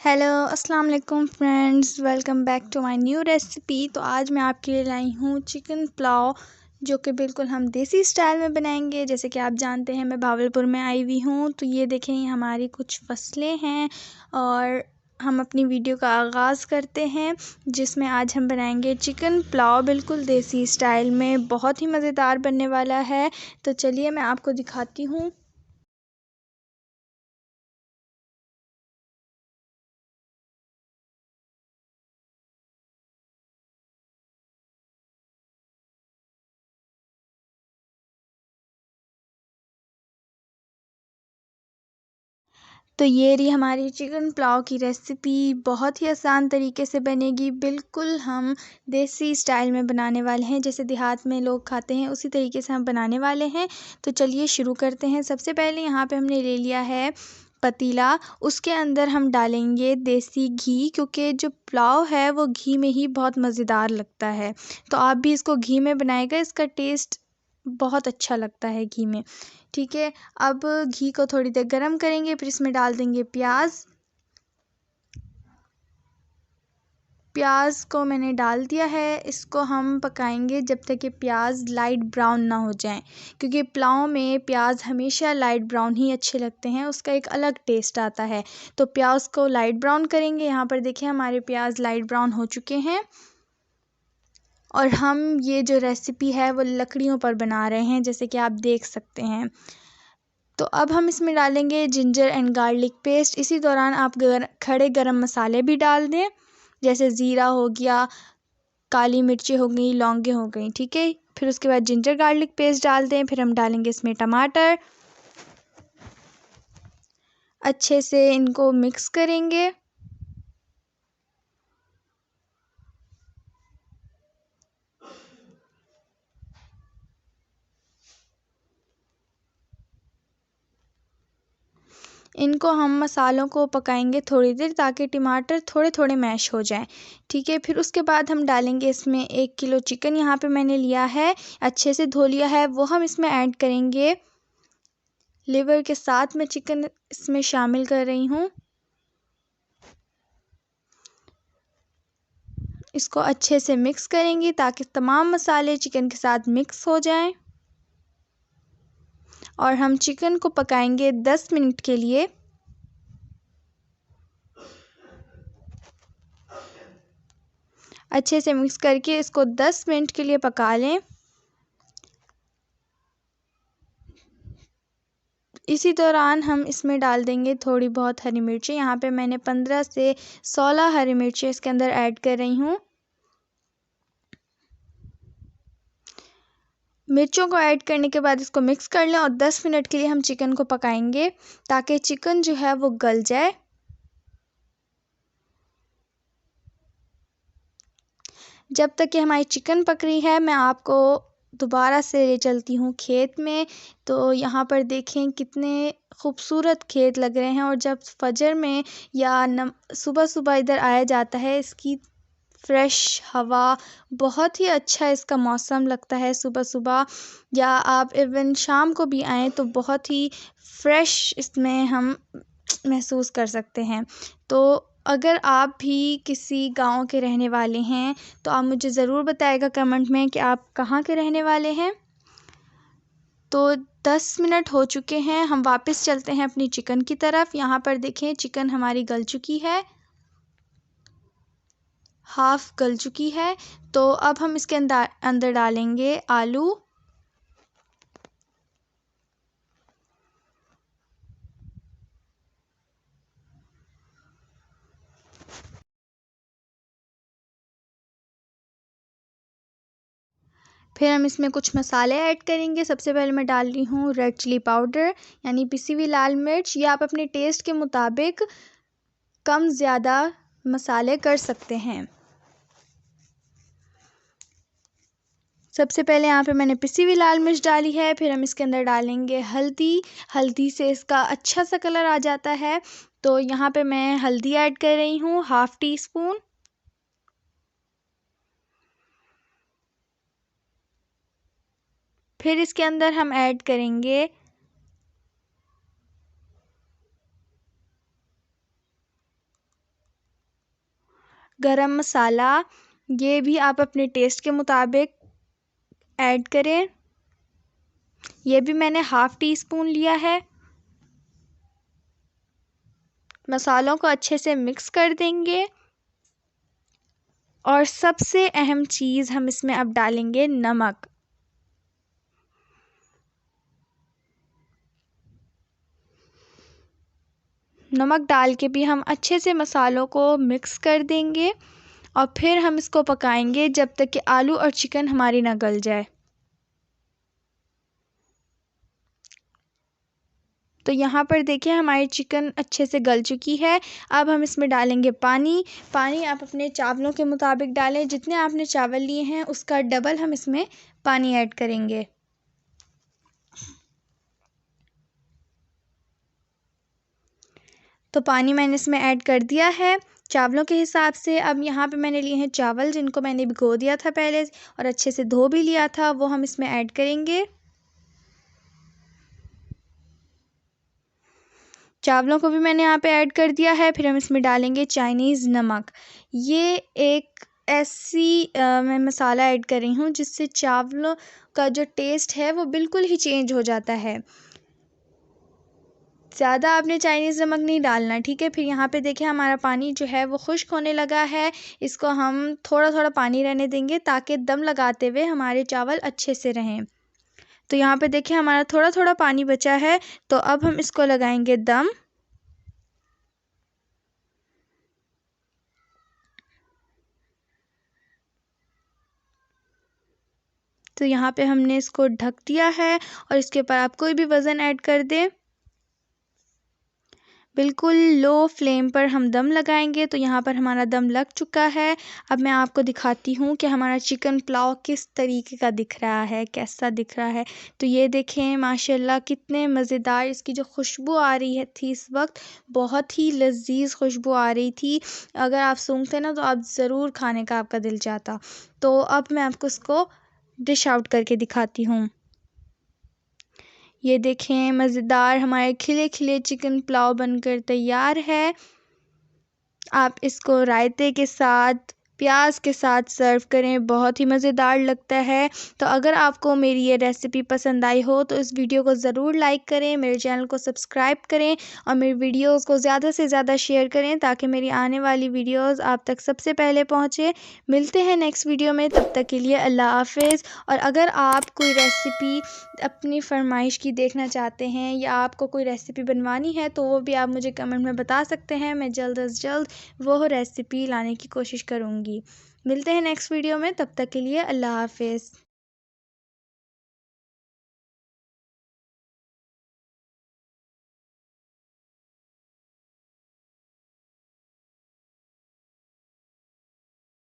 Hello अस्सलाम वालेकुम friends, welcome back to my new recipe. तो आज मैं आपके लिए लाई हूँ चिकन पुलाव, जो कि बिल्कुल हम देसी स्टाइल में बनाएंगे। जैसे कि आप जानते हैं मैं भावलपुर में आई हुई हूँ। तो ये देखें, ये हमारी कुछ फसलें हैं और हम अपनी वीडियो का आगाज़ करते हैं, जिसमें आज हम बनाएंगे चिकन पुलाव बिल्कुल देसी स्टाइल में। बहुत ही मज़ेदार बनने वाला है। तो चलिए मैं आपको दिखाती हूँ। तो ये रही हमारी चिकन पुलाव की रेसिपी। बहुत ही आसान तरीके से बनेगी। बिल्कुल हम देसी स्टाइल में बनाने वाले हैं, जैसे देहात में लोग खाते हैं उसी तरीके से हम बनाने वाले हैं। तो चलिए शुरू करते हैं। सबसे पहले यहाँ पे हमने ले लिया है पतीला। उसके अंदर हम डालेंगे देसी घी, क्योंकि जो पुलाव है वो घी में ही बहुत मज़ेदार लगता है। तो आप भी इसको घी में बनाएगा, इसका टेस्ट बहुत अच्छा लगता है घी में। ठीक है, अब घी को थोड़ी देर गरम करेंगे, फिर इसमें डाल देंगे प्याज। प्याज को मैंने डाल दिया है। इसको हम पकाएंगे जब तक कि प्याज लाइट ब्राउन ना हो जाए, क्योंकि पुलाव में प्याज हमेशा लाइट ब्राउन ही अच्छे लगते हैं, उसका एक अलग टेस्ट आता है। तो प्याज को लाइट ब्राउन करेंगे। यहाँ पर देखिए हमारे प्याज लाइट ब्राउन हो चुके हैं और हम ये जो रेसिपी है वो लकड़ियों पर बना रहे हैं, जैसे कि आप देख सकते हैं। तो अब हम इसमें डालेंगे जिंजर एंड गार्लिक पेस्ट। इसी दौरान आप खड़े गरम मसाले भी डाल दें, जैसे ज़ीरा हो गया, काली मिर्ची हो गई, लौंगे हो गई। ठीक है, फिर उसके बाद जिंजर गार्लिक पेस्ट डाल दें। फिर हम डालेंगे इसमें टमाटर। अच्छे से इनको मिक्स करेंगे। इनको हम मसालों को पकाएंगे थोड़ी देर, ताकि टमाटर थोड़े थोड़े मैश हो जाएं। ठीक है, फिर उसके बाद हम डालेंगे इसमें 1 किलो चिकन यहाँ पे मैंने लिया है, अच्छे से धो लिया है, वो हम इसमें ऐड करेंगे। लिवर के साथ मैं चिकन इसमें शामिल कर रही हूँ। इसको अच्छे से मिक्स करेंगे ताकि तमाम मसाले चिकन के साथ मिक्स हो जाएं। और हम चिकन को पकाएंगे 10 मिनट के लिए। अच्छे से मिक्स करके इसको 10 मिनट के लिए पका लें। इसी दौरान हम इसमें डाल देंगे थोड़ी बहुत हरी मिर्ची। यहाँ पे मैंने 15 से 16 हरी मिर्ची इसके अंदर ऐड कर रही हूँ। मिर्चों को ऐड करने के बाद इसको मिक्स कर लें और 10 मिनट के लिए हम चिकन को पकाएंगे, ताकि चिकन जो है वो गल जाए। जब तक कि हमारी चिकन पक रही है, मैं आपको दोबारा से ले चलती हूँ खेत में। तो यहाँ पर देखें कितने खूबसूरत खेत लग रहे हैं। और जब फजर में या सुबह सुबह इधर आया जाता है, इसकी फ्रेश हवा, बहुत ही अच्छा इसका मौसम लगता है सुबह सुबह। या आप इवन शाम को भी आएँ तो बहुत ही फ्रेश इसमें हम महसूस कर सकते हैं। तो अगर आप भी किसी गांव के रहने वाले हैं तो आप मुझे ज़रूर बताएगा कमेंट में कि आप कहाँ के रहने वाले हैं। तो 10 मिनट हो चुके हैं, हम वापस चलते हैं अपनी चिकन की तरफ। यहाँ पर देखें चिकन हमारी गल चुकी है, हाफ़ गल चुकी है। तो अब हम इसके अंदर अंदर डालेंगे आलू। फिर हम इसमें कुछ मसाले ऐड करेंगे। सबसे पहले मैं डाल रही हूँ रेड चिली पाउडर, यानी पिसी हुई लाल मिर्च। ये आप अपने टेस्ट के मुताबिक कम ज़्यादा मसाले कर सकते हैं। सबसे पहले यहाँ पे मैंने पिसी हुई लाल मिर्च डाली है। फिर हम इसके अंदर डालेंगे हल्दी। हल्दी से इसका अच्छा सा कलर आ जाता है। तो यहाँ पे मैं हल्दी ऐड कर रही हूँ, 1/2 टीस्पून। फिर इसके अंदर हम ऐड करेंगे गरम मसाला, ये भी आप अपने टेस्ट के मुताबिक ऐड करें। ये भी मैंने हाफ़ टी स्पून लिया है। मसालों को अच्छे से मिक्स कर देंगे और सबसे अहम चीज़ हम इसमें अब डालेंगे नमक। नमक डाल के भी हम अच्छे से मसालों को मिक्स कर देंगे और फिर हम इसको पकाएंगे जब तक कि आलू और चिकन हमारी ना गल जाए। तो यहाँ पर देखिए हमारी चिकन अच्छे से गल चुकी है। अब हम इसमें डालेंगे पानी। पानी आप अपने चावलों के मुताबिक डालें। जितने आपने चावल लिए हैं उसका डबल हम इसमें पानी ऐड करेंगे। तो पानी मैंने इसमें ऐड कर दिया है चावलों के हिसाब से। अब यहाँ पे मैंने लिए हैं चावल, जिनको मैंने भिगो दिया था पहले और अच्छे से धो भी लिया था, वो हम इसमें ऐड करेंगे। चावलों को भी मैंने यहाँ पे ऐड कर दिया है। फिर हम इसमें डालेंगे चाइनीज़ नमक। ये एक ऐसी मैं मसाला ऐड कर रही हूँ जिससे चावलों का जो टेस्ट है वो बिल्कुल ही चेंज हो जाता है। ज़्यादा आपने चाइनीज़ नमक नहीं डालना, ठीक है। फिर यहाँ पे देखिए हमारा पानी जो है वो खुश्क होने लगा है। इसको हम थोड़ा थोड़ा पानी रहने देंगे ताकि दम लगाते हुए हमारे चावल अच्छे से रहें। तो यहाँ पे देखिए हमारा थोड़ा थोड़ा पानी बचा है। तो अब हम इसको लगाएंगे दम। तो यहाँ पे हमने इसको ढक दिया है और इसके ऊपर आप कोई भी वज़न ऐड कर दें। बिल्कुल लो फ्लेम पर हम दम लगाएंगे। तो यहाँ पर हमारा दम लग चुका है। अब मैं आपको दिखाती हूँ कि हमारा चिकन पुलाव किस तरीके का दिख रहा है, कैसा दिख रहा है। तो ये देखें माशाल्लाह कितने मज़ेदार इसकी जो खुशबू आ रही है थी इस वक्त, बहुत ही लज़ीज़ खुशबू आ रही थी। अगर आप सूंघते ना तो आप ज़रूर खाने का आपका दिल चाहता। तो अब मैं आपको इसको डिश आउट करके दिखाती हूँ। ये देखें मज़ेदार हमारे खिले खिले चिकन पुलाव बनकर तैयार है। आप इसको रायते के साथ, प्याज के साथ सर्व करें, बहुत ही मज़ेदार लगता है। तो अगर आपको मेरी ये रेसिपी पसंद आई हो तो इस वीडियो को ज़रूर लाइक करें, मेरे चैनल को सब्सक्राइब करें और मेरी वीडियोस को ज़्यादा से ज़्यादा शेयर करें ताकि मेरी आने वाली वीडियोस आप तक सबसे पहले पहुँचे। मिलते हैं नेक्स्ट वीडियो में, तब तक के लिए अल्लाह हाफ़िज़। और अगर आप कोई रेसिपी अपनी फरमाइश की देखना चाहते हैं या आपको कोई रेसिपी बनवानी है तो वो भी आप मुझे कमेंट में बता सकते हैं। मैं जल्द अज़ जल्द वो रेसिपी लाने की कोशिश करूँगी। मिलते हैं नेक्स्ट वीडियो में, तब तक के लिए अल्लाह हाफ़िज़।